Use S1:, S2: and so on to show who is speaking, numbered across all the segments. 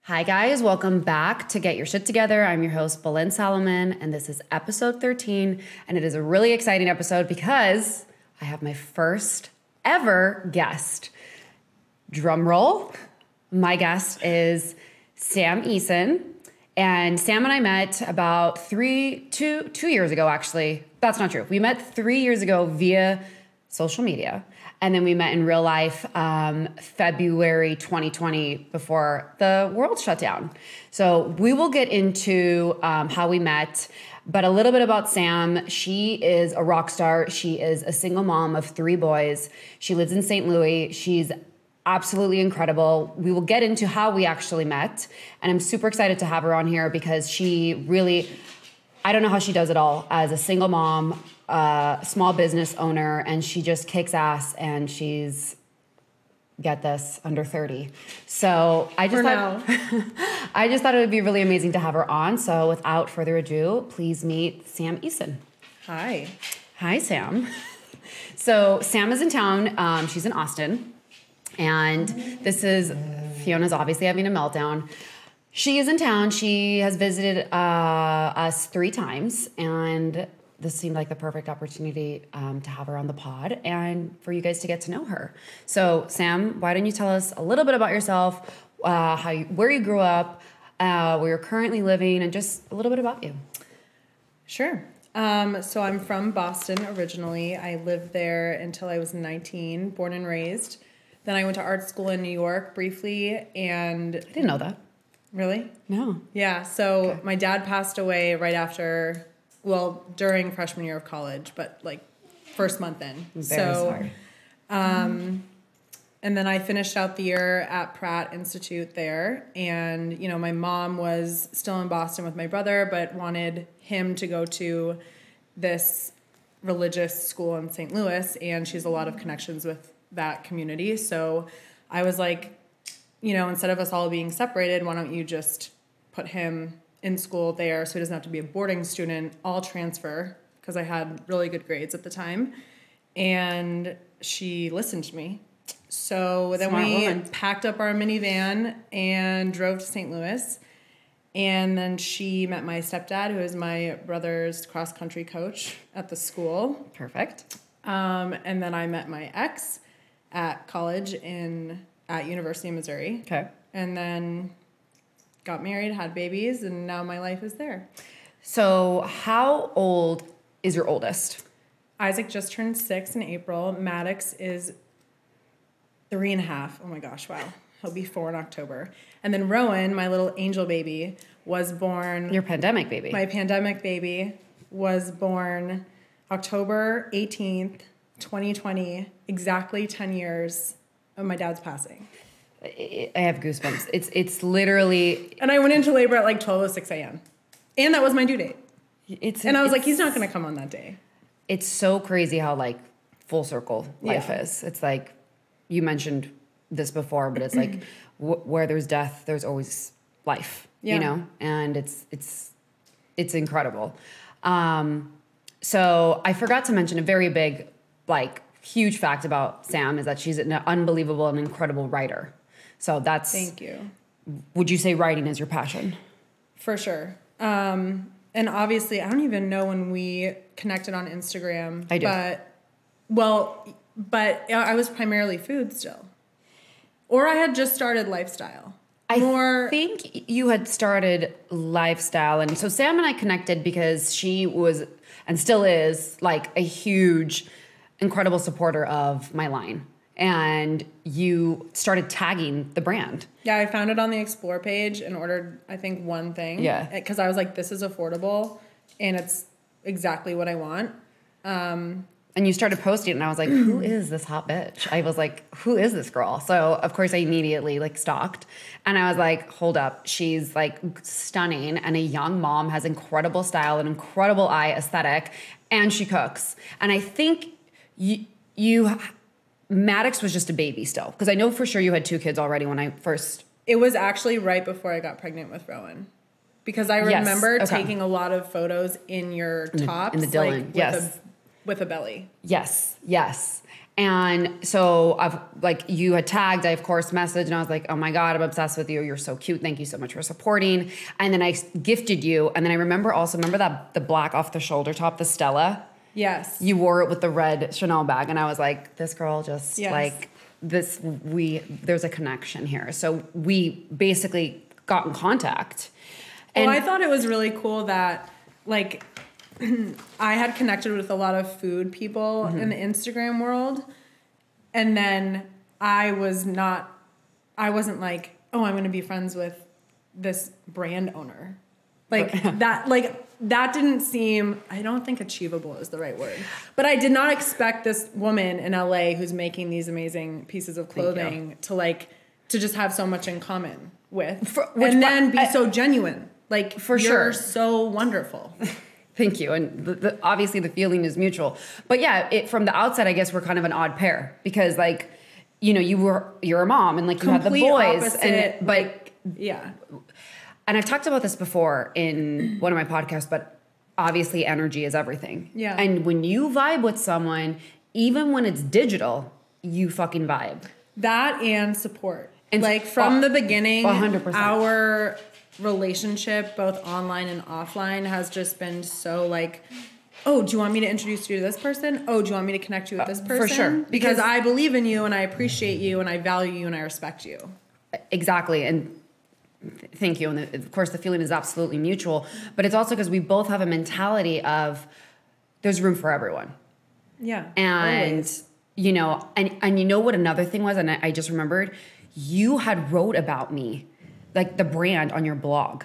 S1: Hi guys, welcome back to Get Your Shit Together. I'm your host, Belen Solomon, and this is episode 13, and it is a really exciting episode because I have my first ever guest. Drum roll. My guest is Sam Eason, and Sam and I met about 2 years ago, actually. That's not true. We met 3 years ago via social media. And then we met in real life February 2020 before the world shut down. So we will get into how we met, but a little bit about Sam. She is a rock star. She is a single mom of 3 boys. She lives in St. Louis. She's absolutely incredible. We will get into how we actually met. And I'm super excited to have her on here because she really, I don't know how she does it all as a single mom, small business owner, and she just kicks ass, and she's, get this, under 30. So I just thought it would be really amazing to have her on. So without further ado, please meet Sam Eason.
S2: Hi.
S1: Hi, Sam. So Sam is in town. She's in Austin, and this is, Fiona's obviously having a meltdown. She is in town. She has visited us 3 times, and this seemed like the perfect opportunity to have her on the pod and for you guys to get to know her. So, Sam, why don't you tell us a little bit about yourself, where you grew up, where you're currently living, and just a little bit about you.
S2: Sure. So I'm from Boston originally. I lived there until I was 19, born and raised. Then I went to art school in New York briefly, and
S1: I didn't know that.
S2: Really?
S1: No.
S2: Yeah. So My dad passed away right after. Well, during freshman year of college, but like first month in.
S1: Very sorry.
S2: And then I finished out the year at Pratt Institute there. And, you know, my mom was still in Boston with my brother, but wanted him to go to this religious school in St. Louis. And she has a lot of connections with that community. So I was like, you know, instead of us all being separated, why don't you just put him in school there so he doesn't have to be a boarding student, all transfer, because I had really good grades at the time. And she listened to me. So then we packed up our minivan and drove to St. Louis. And then she met my stepdad, who is my brother's cross-country coach at the school.
S1: Perfect.
S2: And then I met my ex at college at University of Missouri.
S1: Okay.
S2: And then got married, had babies, and now my life is there.
S1: So how old is your oldest?
S2: Isaac just turned 6 in April. Maddox is 3.5. Oh my gosh, wow. He'll be 4 in October. And then Rowan, my little angel baby, was born...
S1: Your pandemic baby.
S2: My pandemic baby was born October 18th, 2020, exactly 10 years of my dad's passing.
S1: I have goosebumps. It's literally...
S2: And I went into labor at like 12:06 a.m. And that was my due date. And I was like, he's not going to come on that day.
S1: It's so crazy how like full circle life is. It's like, you mentioned this before, but it's like where there's death, there's always life, you know? And it's incredible. So I forgot to mention a very big, like huge fact about Sam is that she's an unbelievable and incredible writer. So that's...
S2: Thank you.
S1: Would you say writing is your passion?
S2: For sure. And obviously, I don't even know when we connected on Instagram.
S1: I do.
S2: But I was primarily food still. Or I had just started lifestyle.
S1: I think you had started lifestyle. And so Sam and I connected because she was, and still is, like a huge, incredible supporter of my line. And you started tagging the brand.
S2: Yeah, I found it on the Explore page and ordered, I think, one thing.
S1: Yeah.
S2: Because I was like, this is affordable and it's exactly what I want.
S1: And you started posting it, and I was like, who is this hot bitch? I was like, who is this girl? So, of course, I immediately, like, stalked. And I was like, hold up. She's, like, stunning and a young mom, has incredible style, an incredible eye aesthetic, and she cooks. And I think Maddox was just a baby still, because I know for sure you had 2 kids already when I first...
S2: It was actually right before I got pregnant with Rowan. Because I remember taking a lot of photos in your tops.
S1: In the Dylan,
S2: like, with a belly.
S1: Yes. And so I've like, you had tagged, I of course messaged, and I was like, oh my God, I'm obsessed with you. You're so cute. Thank you so much for supporting. And then I gifted you. And then I remember that the black off the shoulder top, the Stella.
S2: Yes.
S1: You wore it with the red Chanel bag. And I was like, this girl just like this, there's a connection here. So we basically got in contact. And
S2: well, I thought it was really cool that like I had connected with a lot of food people in the Instagram world. And then I wasn't like, oh, I'm going to be friends with this brand owner. Like that didn't seem, I don't think achievable is the right word. But I did not expect this woman in LA who's making these amazing pieces of clothing to just have so much in common with. And then be so genuine. Like, you're so wonderful.
S1: Thank you. And obviously the feeling is mutual. But yeah, from the outside, I guess we're kind of an odd pair because like, you know, you're a mom and like you have the boys.
S2: Opposite,
S1: And I've talked about this before in one of my podcasts, but obviously energy is everything.
S2: Yeah.
S1: And when you vibe with someone, even when it's digital, you fucking vibe.
S2: That and support. And like from the beginning,
S1: 100%.
S2: Our relationship, both online and offline, has just been so like, oh, do you want me to introduce you to this person? Oh, do you want me to connect you with this person?
S1: For sure.
S2: Because I believe in you and I appreciate you and I value you and I respect you.
S1: Exactly. And thank you. And of course, the feeling is absolutely mutual. But it's also because we both have a mentality of there's room for everyone.
S2: Yeah.
S1: And,
S2: always.
S1: You know, and you know what another thing was? And I just remembered, you had wrote about me, like the brand on your blog.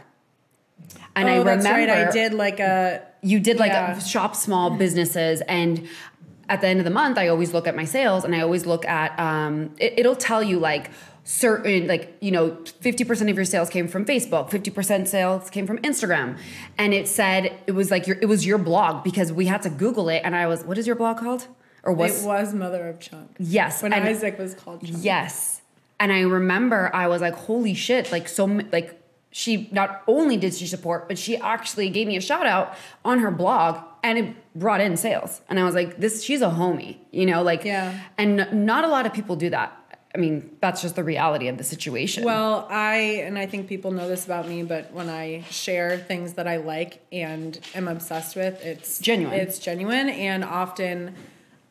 S1: And I remember. That's right.
S2: I did like a.
S1: You did like a shop small businesses. And at the end of the month, I always look at my sales and I always look at, it'll tell you like, certain, like, you know, 50% of your sales came from Facebook, 50% sales came from Instagram. And it said, it was like it was your blog because we had to Google it. And I was, what is your blog called?
S2: It was Mother of Chunk.
S1: Yes.
S2: When Isaac was called Chunk.
S1: Yes. And I remember I was like, holy shit. Like she, not only did she support, but she actually gave me a shout out on her blog and it brought in sales. And I was like, she's a homie, you know, like, and not a lot of people do that. I mean, that's just the reality of the situation.
S2: Well, I think people know this about me, but when I share things that I like and am obsessed with, it's genuine. It's genuine. And often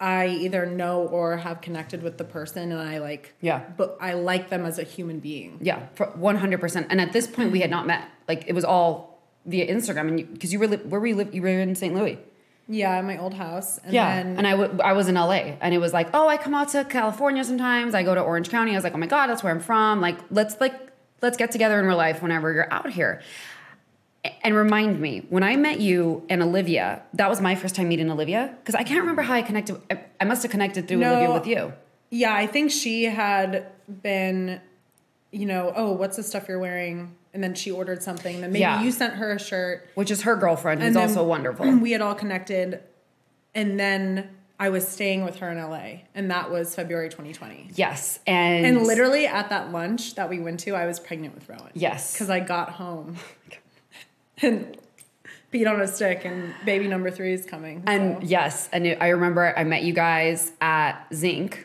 S2: I either know or have connected with the person and I like, but I like them as a human being.
S1: Yeah, for 100%. And at this point we had not met. Like it was all via Instagram. And because you were, where were you live? You were in St. Louis.
S2: Yeah, my old house. And
S1: then, and I was in LA and it was like, oh, I come out to California sometimes. I go to Orange County. I was like, oh my God, that's where I'm from. Like, let's get together in real life whenever you're out here. And remind me, when I met you and Olivia, that was my first time meeting Olivia. Because I can't remember how I connected. I must have connected through Olivia with you.
S2: Yeah, I think she had been, you know, oh, what's the stuff you're wearing? And then she ordered something. Then maybe you sent her a shirt.
S1: Which is her girlfriend, who's also wonderful.
S2: We had all connected. And then I was staying with her in LA. And that was February 2020.
S1: Yes.
S2: And literally at that lunch that we went to, I was pregnant with Rowan.
S1: Yes.
S2: Because I got home and beat on a stick and baby number 3 is coming.
S1: And yes. And I remember I met you guys at Zinke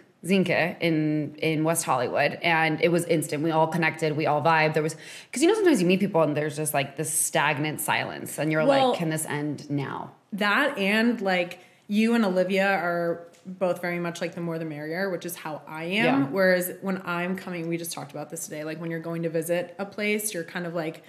S1: in West Hollywood, and it was instant. We all connected, we all vibed. There was, because you know sometimes you meet people and there's just like this stagnant silence and you're like, can this end now?
S2: That and like you and Olivia are both very much like the more the merrier, which is how I am. Whereas when I'm coming, we just talked about this today, like when you're going to visit a place, you're kind of like,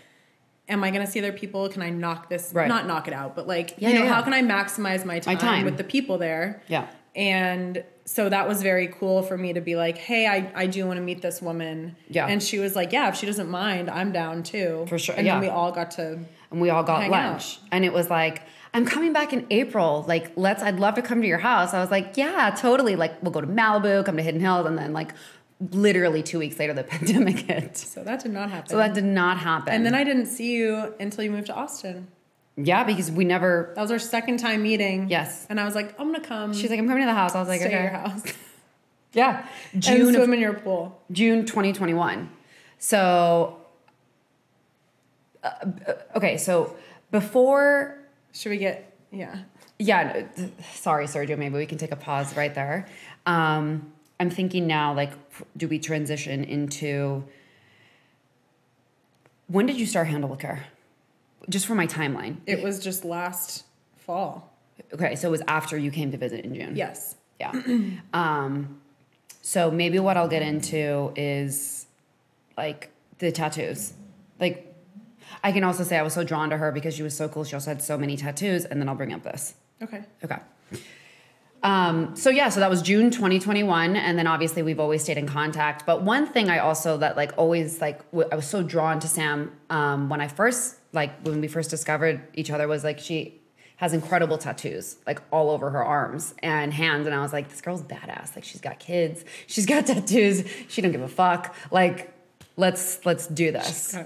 S2: am I going to see other people? Can I knock this, not knock it out, but like, how can I maximize my time with the people there?
S1: Yeah.
S2: And so that was very cool for me to be like, hey, I do want to meet this woman. Yeah. And she was like, yeah, if she doesn't mind, I'm down too.
S1: For sure.
S2: And then we all got to
S1: lunch. Out. And it was like, I'm coming back in April. Like, I'd love to come to your house. I was like, yeah, totally. Like, we'll go to Malibu, come to Hidden Hills. And then like literally 2 weeks later, the pandemic hit.
S2: So that did not happen.
S1: And
S2: then I didn't see you until you moved to Austin.
S1: Yeah, because we never...
S2: That was our second time meeting.
S1: Yes.
S2: And I was like, I'm going to come.
S1: She's like, I'm coming to the house. I was like,
S2: stay
S1: okay.
S2: at your house.
S1: Yeah.
S2: And swim in your pool.
S1: June 2021. So, okay, so before...
S2: Should we get... Yeah.
S1: Yeah. Sorry, Sergio. Maybe we can take a pause right there. I'm thinking now, like, do we transition into, when did you start Handle with Care? Just for my timeline.
S2: It was just last fall.
S1: Okay, so it was after you came to visit in June.
S2: Yes.
S1: Yeah. So maybe what I'll get into is like the tattoos. Like, I can also say I was so drawn to her because she was so cool. She also had so many tattoos, and then I'll bring up this.
S2: Okay.
S1: Okay. So that was June 2021, and then obviously we've always stayed in contact. But one thing I also that like always like I was so drawn to Sam when we first discovered each other was like she has incredible tattoos like all over her arms and hands, and I was like, this girl's badass. Like she's got kids, she's got tattoos, she don't give a fuck. Like let's do this.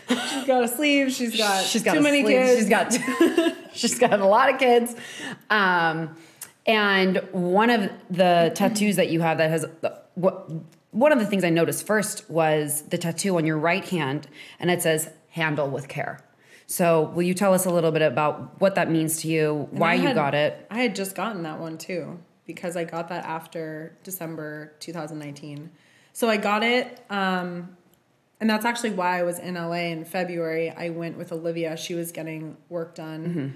S2: She's got a sleeve. She's got too many kids.
S1: She's got a lot of kids. And one of the tattoos that you have that has one of the things I noticed first was the tattoo on your right hand, and it says "Handle with Care." So will you tell us a little bit about what that means to you, why you got it?
S2: I had just gotten that one too, because I got that after December 2019. So I got it, and that's actually why I was in LA in February. I went with Olivia. She was getting work done.
S1: Mm-hmm.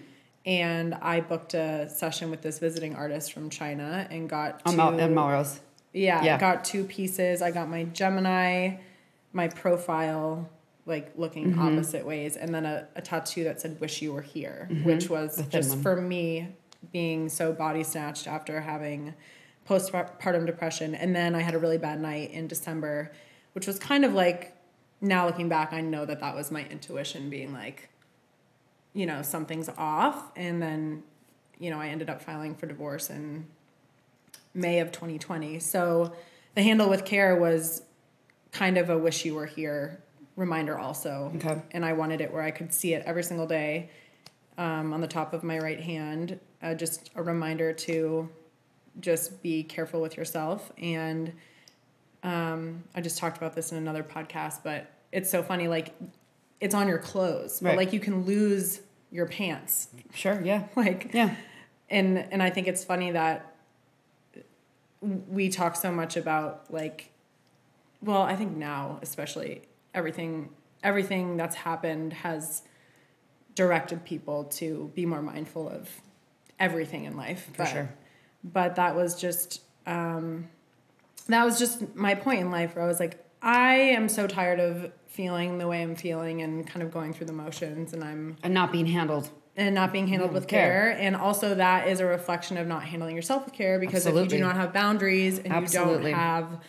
S2: And I booked a session with this visiting artist from China and got
S1: Melrose.
S2: Yeah, got 2 pieces. I got my Gemini, my profile, like looking opposite ways, and then a tattoo that said "Wish You Were Here," which was just for me being so body snatched after having postpartum depression. And then I had a really bad night in December, which was kind of like, now looking back, I know that was my intuition being like, you know, something's off. And then, you know, I ended up filing for divorce in May of 2020. So the Handle with Care was kind of a "Wish You Were Here" reminder also.
S1: Okay.
S2: And I wanted it where I could see it every single day on the top of my right hand. Just a reminder to just be careful with yourself. And I just talked about this in another podcast, but it's so funny. Like, it's on your clothes, but like you can lose your pants.
S1: Sure. Yeah.
S2: Like, yeah. And I think it's funny that we talk so much about like, well, I think now, especially everything that's happened has directed people to be more mindful of everything in life.
S1: For sure.
S2: But that was just my point in life where I was like, I am so tired of feeling the way I'm feeling and kind of going through the motions, and
S1: not being handled
S2: with care. And also that is a reflection of not handling yourself with care, because if you do not have boundaries and you don't have,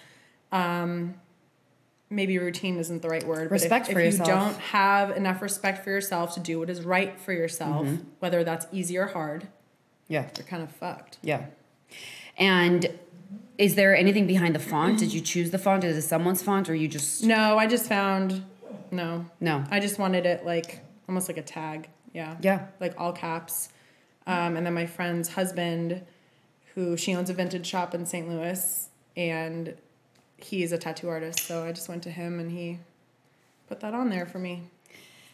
S2: maybe routine isn't the right word,
S1: respect
S2: but
S1: for yourself.
S2: If you don't have enough respect for yourself to do what is right for yourself, whether that's easy or hard, you're kind of fucked.
S1: Yeah. And is there anything behind the font? Did you choose the font? Is it someone's font, or you just...
S2: No, I just found... No.
S1: I
S2: just wanted it like, almost like a tag. Yeah.
S1: Yeah.
S2: Like all caps. And then my friend's husband, she owns a vintage shop in St. Louis, and he's a tattoo artist. So I just went to him and he put that on there for me.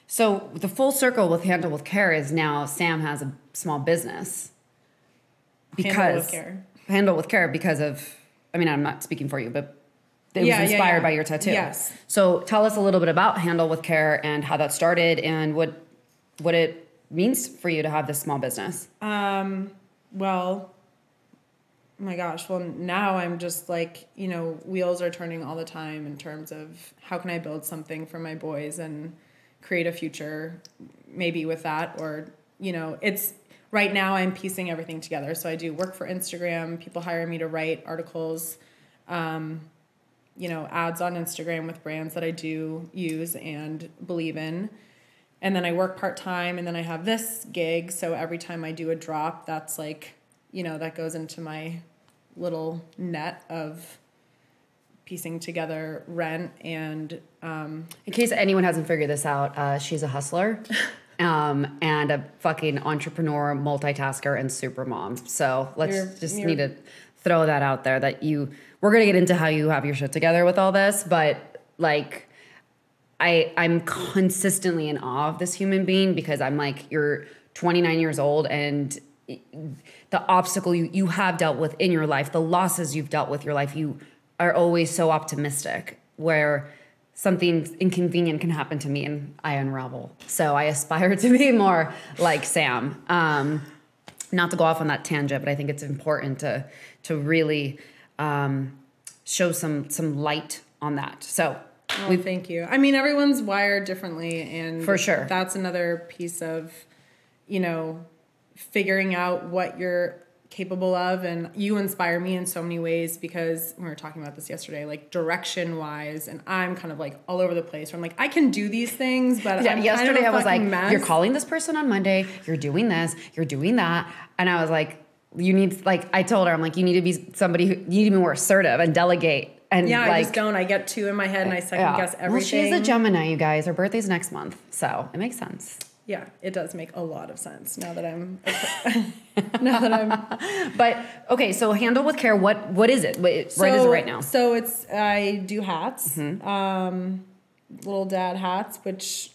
S1: So the full circle with Handle with Care is now Sam has a small business. Handle with Care because of, I mean, I'm not speaking for you, but it was inspired by your tattoo.
S2: Yes.
S1: So tell us a little bit about Handle with Care and how that started and what it means for you to have this small business.
S2: Well, oh my gosh. Well, now I'm just like, you know, wheels are turning all the time in terms of how can I build something for my boys and create a future maybe with that, or, you know, right now I'm piecing everything together. So I do work for Instagram. People hire me to write articles, you know, ads on Instagram with brands that I do use and believe in. And then I work part-time, and then I have this gig. So every time I do a drop, that's like, you know, that goes into my little net of piecing together rent. And
S1: in case anyone hasn't figured this out, she's a hustler. And a fucking entrepreneur, multitasker, and super mom. So need to throw that out there that we're going to get into how you have your shit together with all this, but like, I'm consistently in awe of this human being, because I'm like, you're 29 years old and the obstacle you have dealt with in your life, the losses you've dealt with your life, you are always so optimistic where something inconvenient can happen to me and I unravel. So I aspire to be more like Sam. Not to go off on that tangent, but I think it's important to really show some light on that. So
S2: thank you. I mean, everyone's wired differently, and
S1: for sure,
S2: that's another piece of, you know, figuring out what you're capable of. And you inspire me in so many ways, because we were talking about this yesterday, like direction wise, and I'm kind of like all over the place where I'm like, I can do these things, but
S1: yeah,
S2: I'm
S1: yesterday
S2: kind of
S1: I was like,
S2: mess.
S1: You're calling this person on Monday, you're doing this, you're doing that. And I was like, you need, like, I told her, I'm like, you need to be somebody who, you need to be more assertive and delegate. And
S2: yeah,
S1: like,
S2: I just don't. I get two in my head and I second guess everything.
S1: Well, she is a Gemini, you guys. Her birthday's next month, so it makes sense.
S2: Yeah, it does make a lot of sense now that I'm.
S1: But okay, so handle with care. What is it? What is it right now?
S2: So I do hats, little dad hats. Which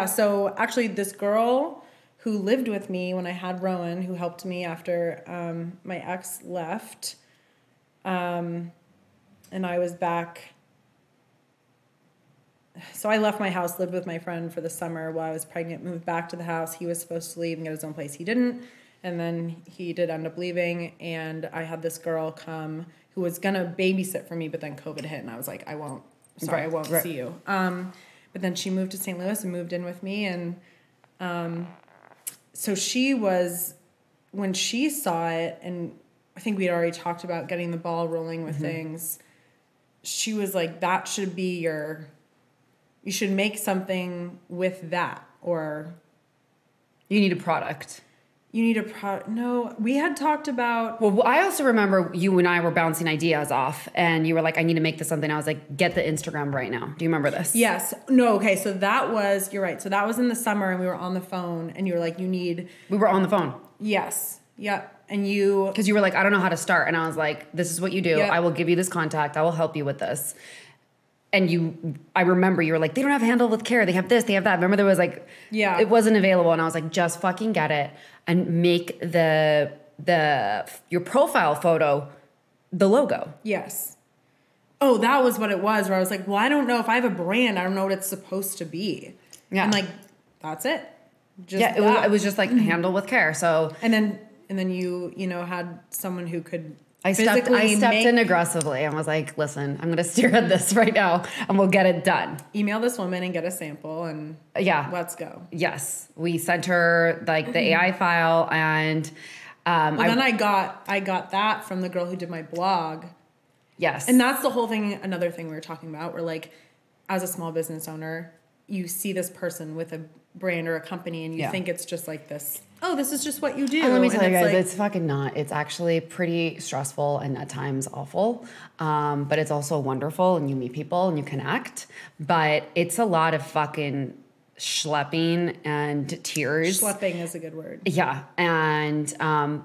S2: So actually, this girl who lived with me when I had Rowan, who helped me after my ex left, and I was back. So I left my house, lived with my friend for the summer while I was pregnant, moved back to the house. He was supposed to leave and get his own place. He didn't. And then he did end up leaving. And I had this girl come who was going to babysit for me, but then COVID hit. And I was like, I won't see you. But then she moved to St. Louis and moved in with me. And so she was, when she saw it, and I think we had already talked about getting the ball rolling with things, she was like, that should be you should make something with that, or
S1: you need a product.
S2: No, we had talked about.
S1: Well, I also remember you and I were bouncing ideas off, and you were like, I need to make this something. I was like, get the Instagram right now. Do you remember this?
S2: Yes. No. Okay. So you're right. So that was in the summer, and we were on the phone, and you were like, we
S1: were on the phone.
S2: Yes. Yep. And
S1: because you were like, I don't know how to start. And I was like, this is what you do. Yep. I will give you this contact. I will help you with this. And I remember you were like, they don't have handle with care. They have this, they have that. Remember there was like, it wasn't available. And I was like, just fucking get it and make your profile photo the logo.
S2: Yes. Oh, that was what it was, where I was like, well, I don't know if I have a brand. I don't know what it's supposed to be. Yeah. And like, that's it.
S1: It was just like handle with care. So,
S2: and then you had someone who could,
S1: I stepped in aggressively and was like, listen, I'm going to steer at this right now and we'll get it done.
S2: Email this woman and get a sample and let's go.
S1: Yes. We sent her like the AI file and
S2: then I got that from the girl who did my blog.
S1: Yes.
S2: And that's the whole thing. Another thing we were talking about, where like, as a small business owner, you see this person with a brand or a company and you think it's just like this. Oh, this is just what you do.
S1: And let me tell you guys, it's fucking not. It's actually pretty stressful and at times awful. But it's also wonderful and you meet people and you connect. But it's a lot of fucking schlepping and tears.
S2: Schlepping is a good word.
S1: Yeah. And,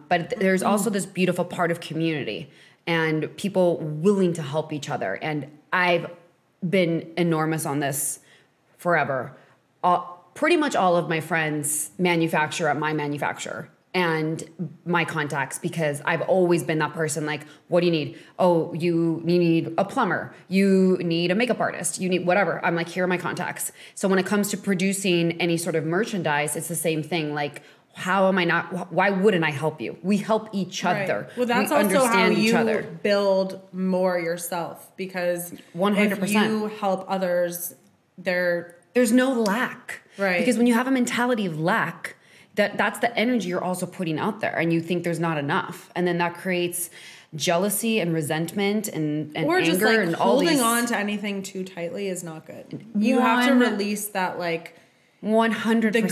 S1: but there's also this beautiful part of community and people willing to help each other. And I've been enormous on this forever. Pretty much all of my friends manufacture at my manufacturer and my contacts, because I've always been that person like, what do you need? Oh, you need a plumber. You need a makeup artist. You need whatever. I'm like, here are my contacts. So when it comes to producing any sort of merchandise, it's the same thing. Like, why wouldn't I help you? We help each other.
S2: Well, that's also how you build more yourself, because
S1: 100%.
S2: If you help others,
S1: there's no lack.
S2: Right.
S1: Because when you have a mentality of lack, that's the energy you're also putting out there and you think there's not enough. And then that creates jealousy and resentment and
S2: or
S1: anger
S2: just like
S1: and all
S2: holding on to anything too tightly is not good. You have to release that, like
S1: 100%.
S2: The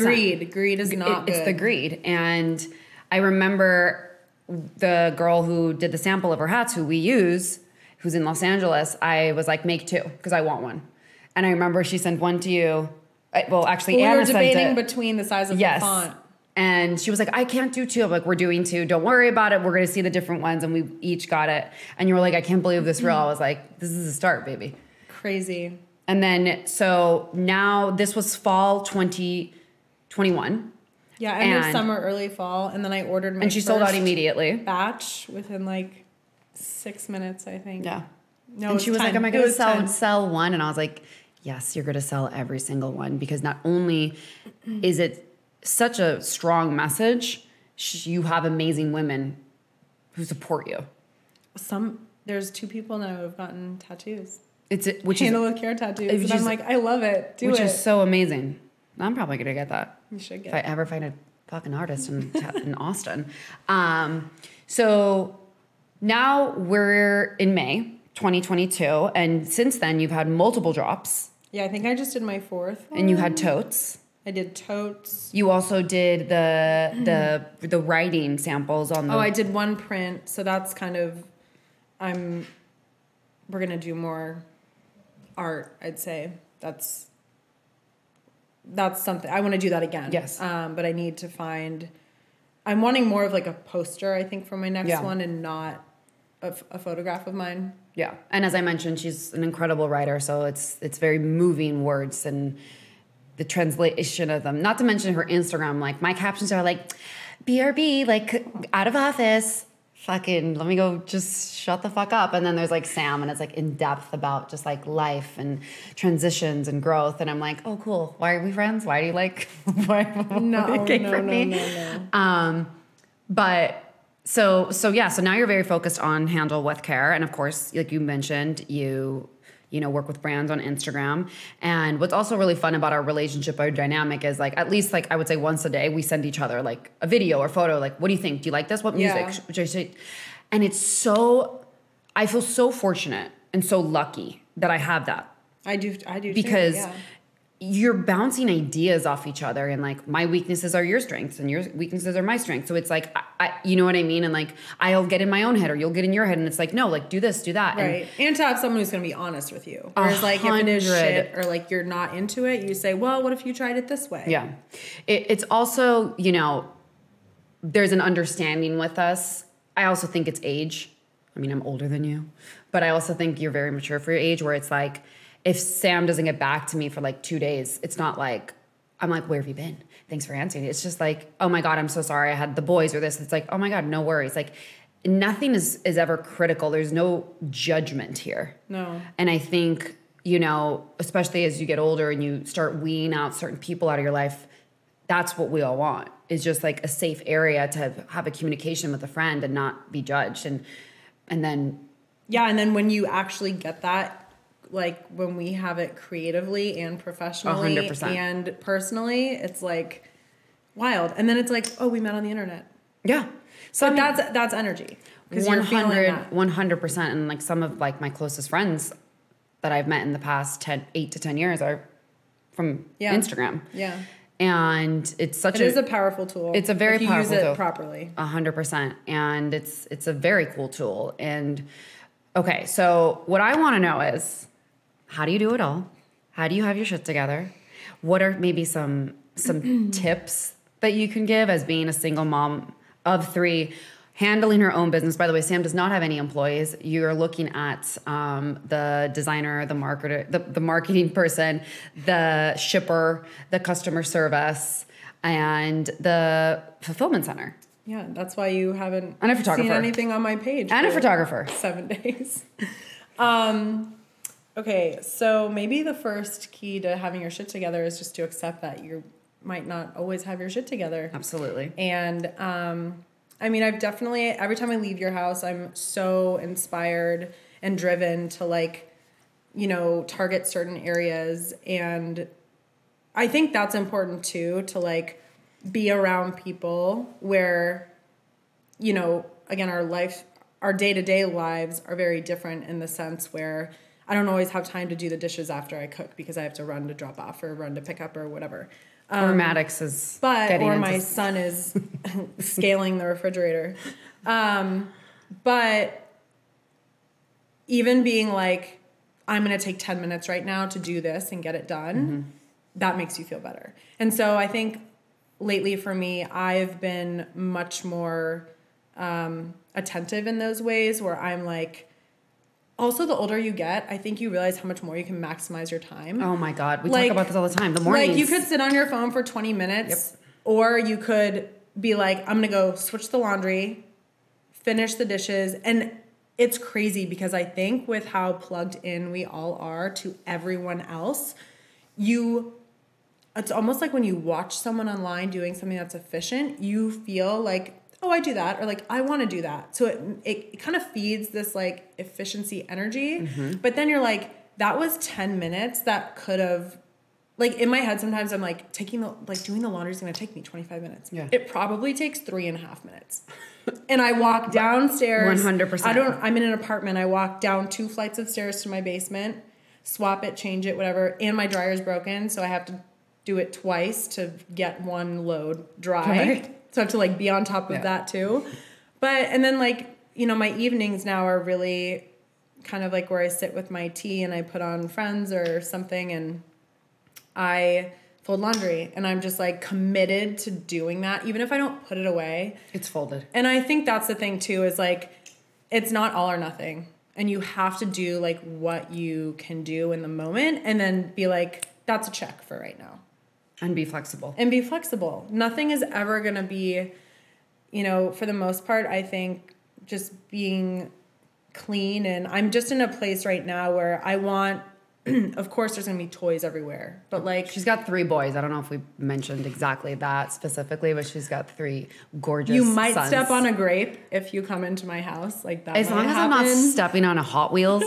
S2: greed is not good.
S1: It's the greed. And I remember the girl who did the sample of her hats, who we use, who's in Los Angeles, I was like, make two because I want one. And I remember she sent one to you. Well, actually, Anna sent it. We were debating
S2: between the size of the font.
S1: And she was like, I can't do two. I'm like, we're doing two. Don't worry about it. We're going to see the different ones. And we each got it. And you were like, I can't believe this real. I was like, this is a start, baby.
S2: Crazy.
S1: And then, so now this was fall 2021.
S2: Yeah, end of summer, early fall, and then I ordered my
S1: and she sold out immediately.
S2: Batch within like 6 minutes, I think.
S1: Yeah.
S2: No,
S1: and she was
S2: 10.
S1: like, "Am I going to sell one?" And I was like, "Yes, you're going to sell every single one because not only is it such a strong message, you have amazing women who support you."
S2: There's 2 people now who have gotten tattoos.
S1: Which
S2: Handle with care tattoos. And I'm like, I love it. Do it.
S1: Which is so amazing. I'm probably going to get that.
S2: You should get
S1: it. If I ever find a fucking artist in Austin. So now we're in May 2022. And since then, you've had multiple drops.
S2: Yeah, I think I just did my 4th one.
S1: And you had totes.
S2: I did totes.
S1: You also did the writing samples on the...
S2: Oh, I did one print. So that's kind of... We're going to do more art, I'd say. That's something. I want to do that again.
S1: Yes.
S2: But I need to find... I'm wanting more of like a poster, I think, for my next one and not a photograph of mine.
S1: Yeah. And as I mentioned, she's an incredible writer. So it's very moving words and the translation of them. Not to mention her Instagram. Like my captions are like, BRB, like out of office. Fucking let me go just shut the fuck up. And then there's like Sam and it's like in depth about just like life and transitions and growth. And I'm like, oh cool. Why are we friends? Why do you like
S2: No.
S1: But so now you're very focused on Handle with Care. And of course, like you mentioned, you work with brands on Instagram. And what's also really fun about our relationship, our dynamic is like, at least like I would say once a day, we send each other like a video or photo. Like, what do you think? Do you like this? What music?
S2: Yeah.
S1: And I feel so fortunate and so lucky that I have that.
S2: I do
S1: because
S2: too, yeah.
S1: You're bouncing ideas off each other and like my weaknesses are your strengths and your weaknesses are my strengths. So it's like, I you know what I mean? And like, I'll get in my own head or you'll get in your head and it's like, no, like do this, do that.
S2: Right. And to have someone who's going to be honest with you. Whereas like if it is shit or like you're not into it, you say, well, what if you tried it this way?
S1: Yeah. It's also, there's an understanding with us. I also think it's age. I mean, I'm older than you, but I also think you're very mature for your age where it's like, if Sam doesn't get back to me for like 2 days, it's not like, I'm like, where have you been? Thanks for answering. It's just like, oh my God, I'm so sorry. I had the boys or this. It's like, oh my God, no worries. Like nothing is ever critical. There's no judgment here.
S2: No.
S1: And I think, especially as you get older and you start weeding out certain people out of your life, that's what we all want is just like a safe area to have a communication with a friend and not be judged. And then.
S2: Yeah. And then when you actually get that, like when we have it creatively and professionally
S1: 100%.
S2: and personally, it's like wild. And then it's like, oh, we met on the internet.
S1: Yeah.
S2: So that's energy.
S1: 100%. And like some of like my closest friends that I've met in the past 8 to 10 years are from Instagram.
S2: Yeah.
S1: And it
S2: is a powerful tool.
S1: It's a very powerful tool.
S2: If you use it properly.
S1: 100%. And it's a very cool tool. And okay, so what I want to know is, how do you do it all? How do you have your shit together? What are maybe some tips that you can give as being a single mom of 3, handling her own business? By the way, Sam does not have any employees. You're looking at the designer, the marketer, the marketing person, the shipper, the customer service, and the fulfillment center.
S2: Yeah, that's why you haven't
S1: and a photographer.
S2: Seen anything on my page.
S1: And a photographer.
S2: 7 days. Okay, so maybe the first key to having your shit together is just to accept that you might not always have your shit together.
S1: Absolutely.
S2: And I mean, I've definitely, every time I leave your house, I'm so inspired and driven to like, target certain areas. And I think that's important too, to like be around people where, again, our day-to-day lives are very different in the sense where I don't always have time to do the dishes after I cook because I have to run to drop off or run to pick up or whatever.
S1: Or Maddox is
S2: my son is scaling the refrigerator. But even being like, I'm going to take 10 minutes right now to do this and get it done, that makes you feel better. And so I think lately for me, I've been much more attentive in those ways where I'm like, also, the older you get, I think you realize how much more you can maximize your time.
S1: Oh my God. We talk about this all the time. The mornings.
S2: Like you could sit on your phone for 20 minutes Or you could be like, I'm going to go switch the laundry, finish the dishes. And it's crazy because I think with how plugged in we all are to everyone else, it's almost like when you watch someone online doing something that's efficient, you feel like, oh, I do that, or like, I want to do that. So it kind of feeds this like efficiency energy. But then you're like, that was 10 minutes that could have, like in my head, sometimes I'm like doing the laundry is going to take me 25 minutes.
S1: Yeah.
S2: It probably takes 3.5 minutes. And I walk downstairs.
S1: 100%.
S2: I'm in an apartment. I walk down 2 flights of stairs to my basement, swap it, change it, whatever. And my dryer's broken. So I have to do it twice to get one load dry. Right. So I have to like be on top of that too. And then like, you know, my evenings now are really kind of like where I sit with my tea and I put on Friends or something and I fold laundry, and I'm just like committed to doing that. Even if I don't put it away,
S1: it's folded.
S2: And I think that's the thing too, is like, it's not all or nothing. And you have to do like what you can do in the moment and then be like, that's a check for right now.
S1: And be flexible.
S2: Nothing is ever going to be, you know, for the most part, I think just being clean. And I'm just in a place right now where I want, of course, there's going to be toys everywhere. But like,
S1: she's got 3 boys. I don't know if we mentioned exactly that specifically, but she's got 3 gorgeous
S2: You might
S1: sons.
S2: step on a grape if you come into my house. Like that.
S1: As long as I'm not stepping on a Hot Wheels.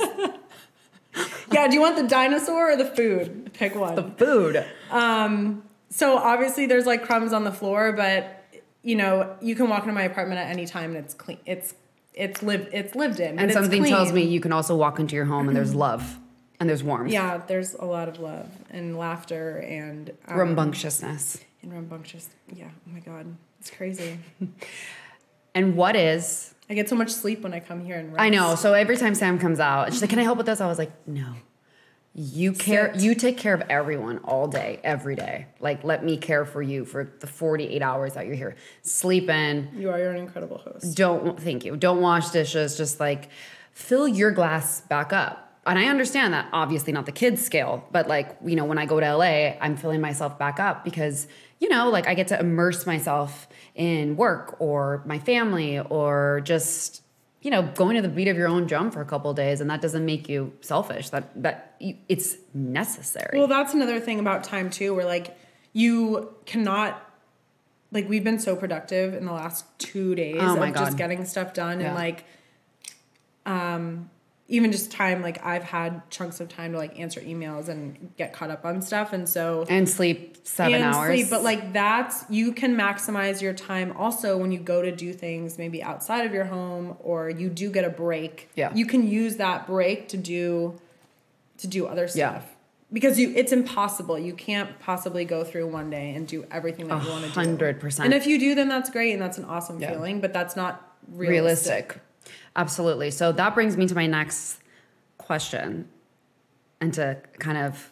S2: Yeah, do you want the dinosaur or the food? Pick one.
S1: The food.
S2: So obviously there's like crumbs on the floor, but you know, you can walk into my apartment at any time and it's clean. It's lived in.
S1: And something tells me you can also walk into your home and there's love and there's warmth.
S2: Yeah, there's a lot of love and laughter and
S1: rambunctiousness.
S2: Yeah, oh my God. It's crazy.
S1: And what is...
S2: I get so much sleep when I come here and rest.
S1: I know. So every time Sam comes out, she's like, can I help with this? I was like, no. You take care of everyone all day, every day. Like, let me care for you for the 48 hours that you're here. Sleep in.
S2: You're an incredible host.
S1: Thank you. Don't wash dishes. Just like fill your glass back up. And I understand that, obviously not the kids scale, but like, you know, when I go to LA, I'm filling myself back up because, you know, like I get to immerse myself in work or my family or just, you know, going to the beat of your own drum for a couple of days, and that doesn't make you selfish. It's necessary.
S2: Well, that's another thing about time too, where like you cannot, like we've been so productive in the last 2 days of just getting stuff done and like, even just time, like I've had chunks of time to like answer emails and get caught up on stuff. And
S1: sleep 7 hours.
S2: But like you can maximize your time also when you go to do things maybe outside of your home or you do get a break.
S1: Yeah.
S2: You can use that break to do other stuff. Because it's impossible. You can't possibly go through one day and do everything that you want to do.
S1: 100%.
S2: And if you do, then that's great and that's an awesome feeling, but that's not realistic.
S1: Absolutely. So that brings me to my next question. And to kind of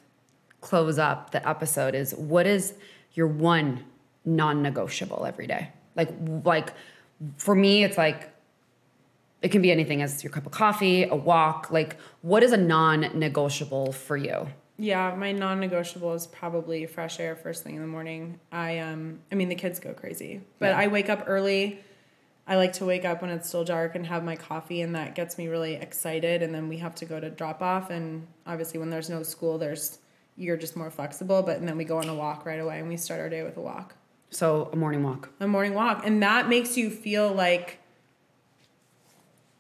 S1: close up the episode is, what is your one non-negotiable every day? Like for me, it's like, it can be anything as your cup of coffee, a walk. Like, what is a non-negotiable for you?
S2: Yeah, my non-negotiable is probably fresh air first thing in the morning. I mean, the kids go crazy, but I wake up early. I like to wake up when it's still dark and have my coffee, and that gets me really excited. And then we have to go to drop off, and obviously when there's no school, you're just more flexible. And then we go on a walk right away, and we start our day with a walk.
S1: So a morning walk.
S2: And that makes you feel like,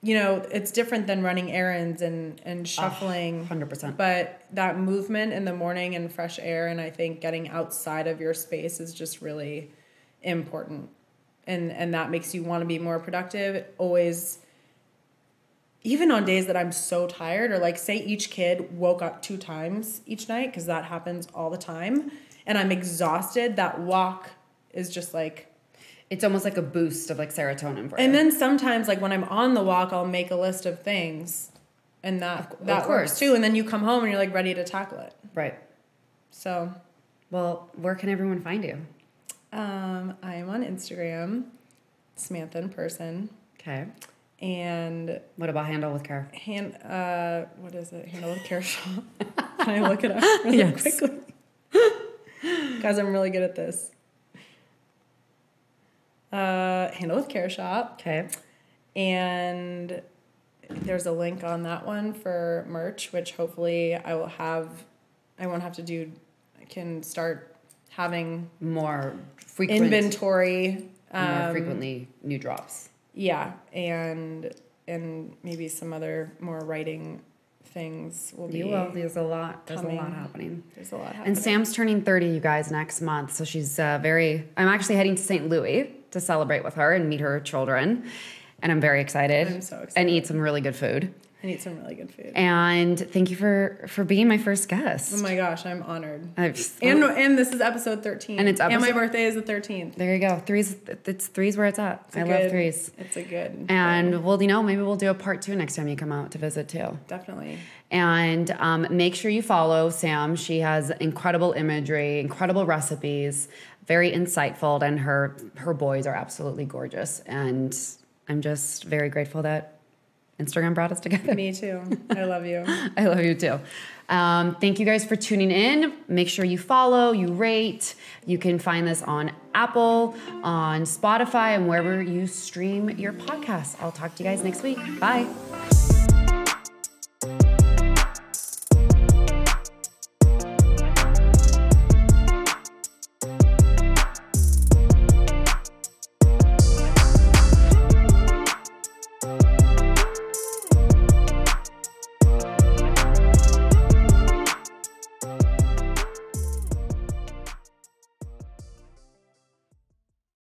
S2: you know, it's different than running errands and shuffling.
S1: 100%.
S2: But that movement in the morning and fresh air, and I think getting outside of your space is just really important. And that makes you want to be more productive. Always, even on days that I'm so tired, or like say each kid woke up 2 times each night, because that happens all the time, and I'm exhausted, that walk is just like...
S1: It's almost like a boost of like serotonin for you.
S2: And then sometimes like when I'm on the walk, I'll make a list of things, and that works too. And then you come home and you're like ready to tackle it.
S1: Right.
S2: So.
S1: Well, where can everyone find you?
S2: I am on Instagram, Samantha in person.
S1: Okay. And
S2: what
S1: about Handle with Care?
S2: What is it? Handle with Care Shop. Can I look it up really quickly? Guys, I'm really good at this. Handle with Care Shop.
S1: Okay.
S2: And there's a link on that one for merch, which hopefully I won't have to do, I can start having
S1: More frequent
S2: inventory.
S1: More frequently new drops.
S2: Yeah. And maybe some other more writing things will be.
S1: You will. There's a lot
S2: coming.
S1: happening.
S2: There's a lot happening.
S1: And Sam's turning 30, you guys, next month. So she's I'm actually heading to St. Louis to celebrate with her and meet her children. And I'm very excited.
S2: I'm so excited.
S1: And eat some really good food.
S2: I need some really good food.
S1: And thank you for being my first guest.
S2: Oh my gosh, I'm honored.
S1: And
S2: this is episode 13.
S1: And
S2: my birthday is the 13th.
S1: There you go. Three's where it's at. I love threes.
S2: It's a good.
S1: And maybe we'll do a part 2 next time you come out to visit too.
S2: Definitely.
S1: And make sure you follow Sam. She has incredible imagery, incredible recipes, very insightful, and her boys are absolutely gorgeous. And I'm just very grateful that Instagram brought us together.
S2: Me too. I love you.
S1: I love you too. Thank you guys for tuning in. Make sure you follow, you rate. You can find this on Apple, on Spotify, and wherever you stream your podcasts. I'll talk to you guys next week. Bye.